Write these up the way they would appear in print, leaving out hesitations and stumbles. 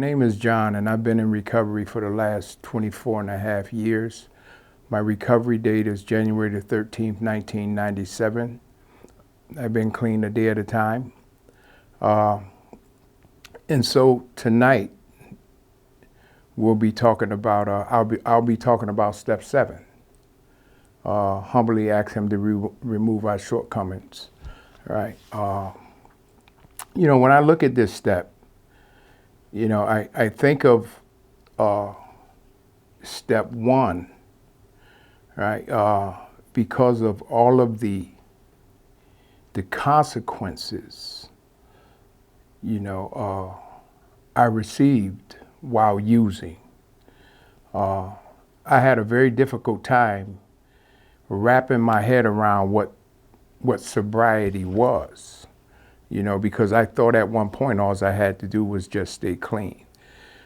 name is John, and I've been in recovery for the last 24 and a half years. My recovery date is January the 13th, 1997. I've been clean a day at a time. And so tonight, we'll be talking about, I'll be talking about step 7. Humbly ask him to remove our shortcomings, right? When I look at this step, I think of step 1, right? Because of all of the consequences, I received while using. I had a very difficult time wrapping my head around what sobriety was, because I thought at one point all I had to do was just stay clean.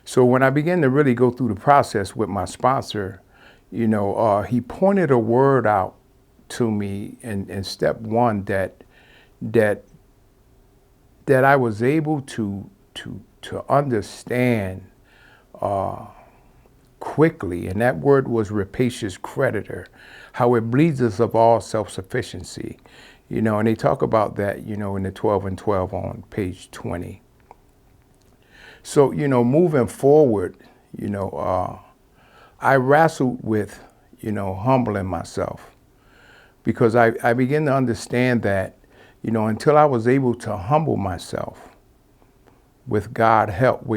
So when I began to really go through the process with my sponsor, he pointed a word out to me in step 1 that I was able to understand quickly, and that word was rapacious creditor, how it bleeds us of all self-sufficiency. And they talk about that, in the 12 and 12 on page 20. So, moving forward, I wrestled with, humbling myself, because I began to understand that, until I was able to humble myself with God's help,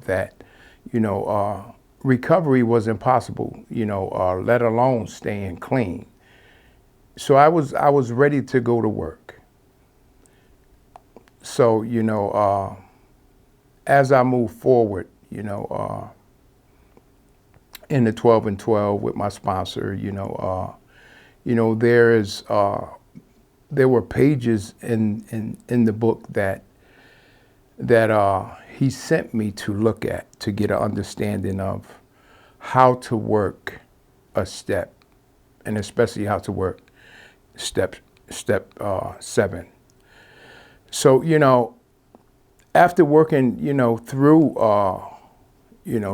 that, recovery was impossible, let alone staying clean. So I was ready to go to work. So, as I move forward, in the 12 and 12 with my sponsor, there were pages in the book that he sent me to look at to get an understanding of how to work a step, and especially how to work step 7. So, after working, through,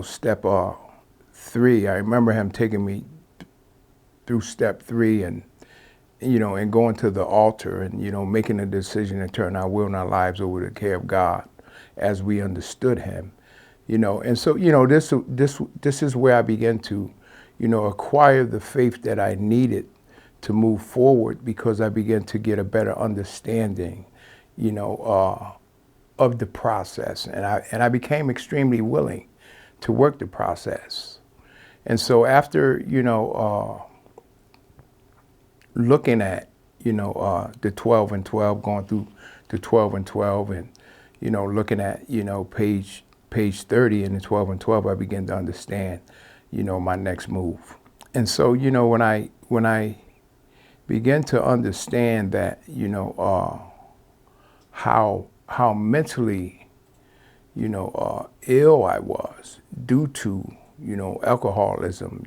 step 3, I remember him taking me through step 3 and going to the altar and, making a decision to turn our will and our lives over to the care of God as we understood him, and so, this is where I began to, acquire the faith that I needed to move forward, because I began to get a better understanding, of the process, and I became extremely willing to work the process. And so after, looking at, the 12 and 12, going through the 12 and 12, and, looking at, page 30 in the 12 and 12, I began to understand, my next move. And so, when I began to understand that, how mentally, ill I was due to, alcoholism,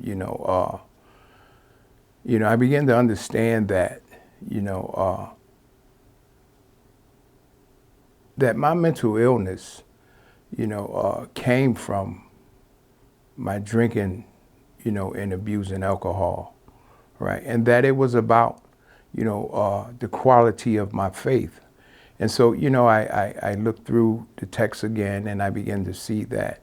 I began to understand that, that my mental illness, came from my drinking, and abusing alcohol, right? And that it was about, the quality of my faith. And so, I looked through the text again, and I began to see that,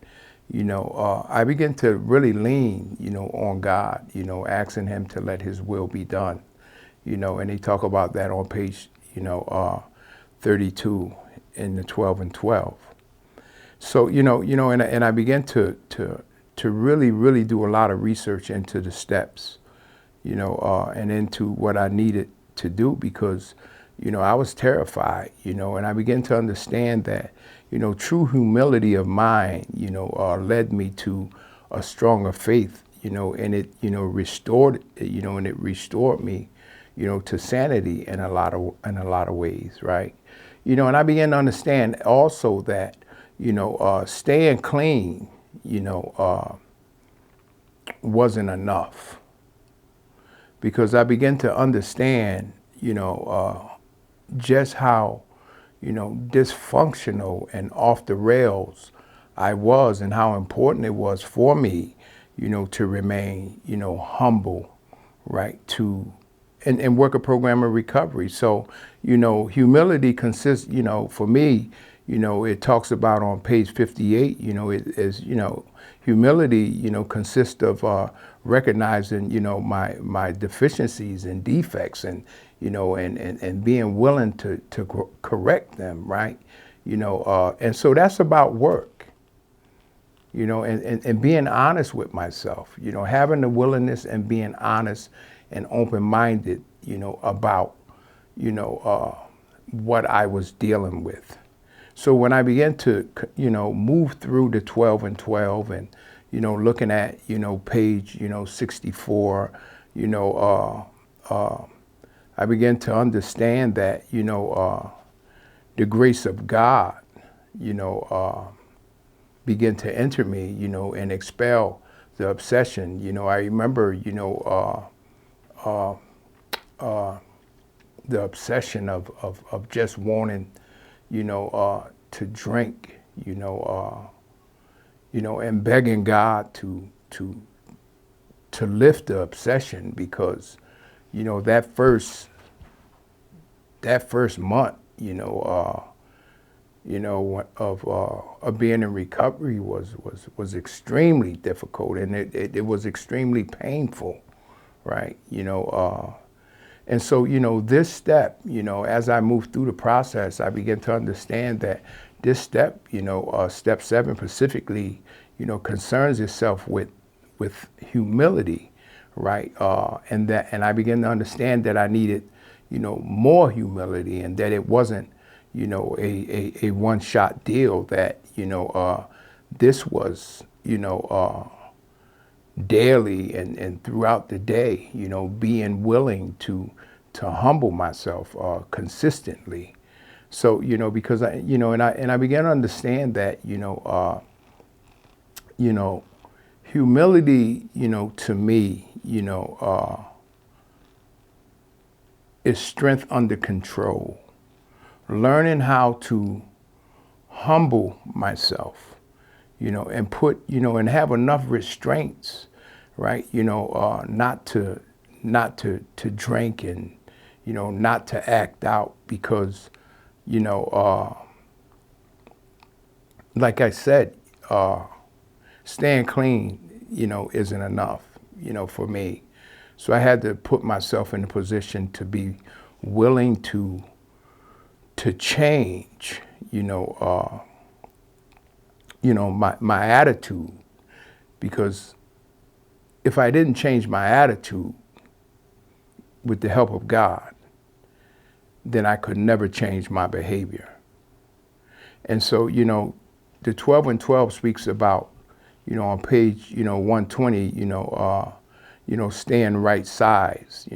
I began to really lean, on God, asking him to let his will be done, and they talk about that on page, 32 in the 12 and 12. So, and I began to really, really do a lot of research into the steps, and into what I needed to do, because, I was terrified, and I began to understand that, true humility of mind, led me to a stronger faith, and it, restored, and it restored me, to sanity in a lot of ways, right? And I began to understand also that, staying clean, wasn't enough, because I began to understand, just how, dysfunctional and off the rails I was and how important it was for me, to remain, humble, right? And work a program of recovery. So, humility consists, for me, it talks about on page 58, it is, humility, consists of recognizing, my deficiencies and defects and, and being willing to correct them, right? And so that's about work. And being honest with myself, having the willingness and being honest and open-minded, about, what I was dealing with. So when I began to, move through the 12 and 12 and, looking at, page, 64, I began to understand that, the grace of God, begin to enter me, and expel the obsession. I remember, the obsession of just wanting, to drink, and begging God to lift the obsession because, that first month, of being in recovery was extremely difficult, and it was extremely painful, right? And so, this step, as I moved through the process, I began to understand that this step, step 7 specifically, concerns itself with humility, right? And I began to understand that I needed, more humility, and that it wasn't, a one-shot deal, that, this was, daily and throughout the day, being willing to humble myself consistently. So, because and I began to understand that, humility, to me, is strength under control. Learning how to humble myself, and put, and have enough restraints, right? Not to drink and, not to act out because, like I said, staying clean, isn't enough, for me. So I had to put myself in a position to be willing to change, my attitude, because if I didn't change my attitude with the help of God, then I could never change my behavior. And so, the 12 and 12 speaks about, on page, 120, staying right size.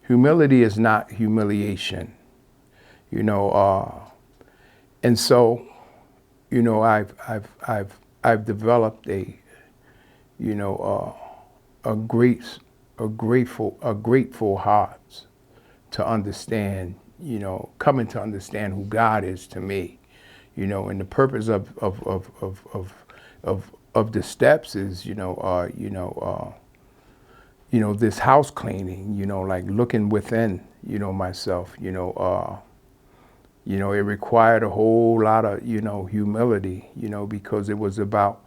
Humility is not humiliation. And so, I've developed a grateful heart to understand, coming to understand who God is to me, and the purpose of the steps is, this house cleaning, like looking within, myself, it required a whole lot of, humility, because it was about,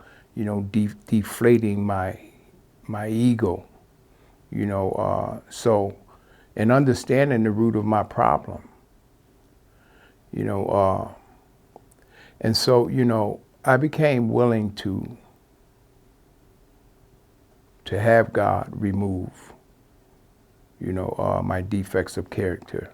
deflating my ego, so, and understanding the root of my problem, and so, I became willing to have God remove, my defects of character.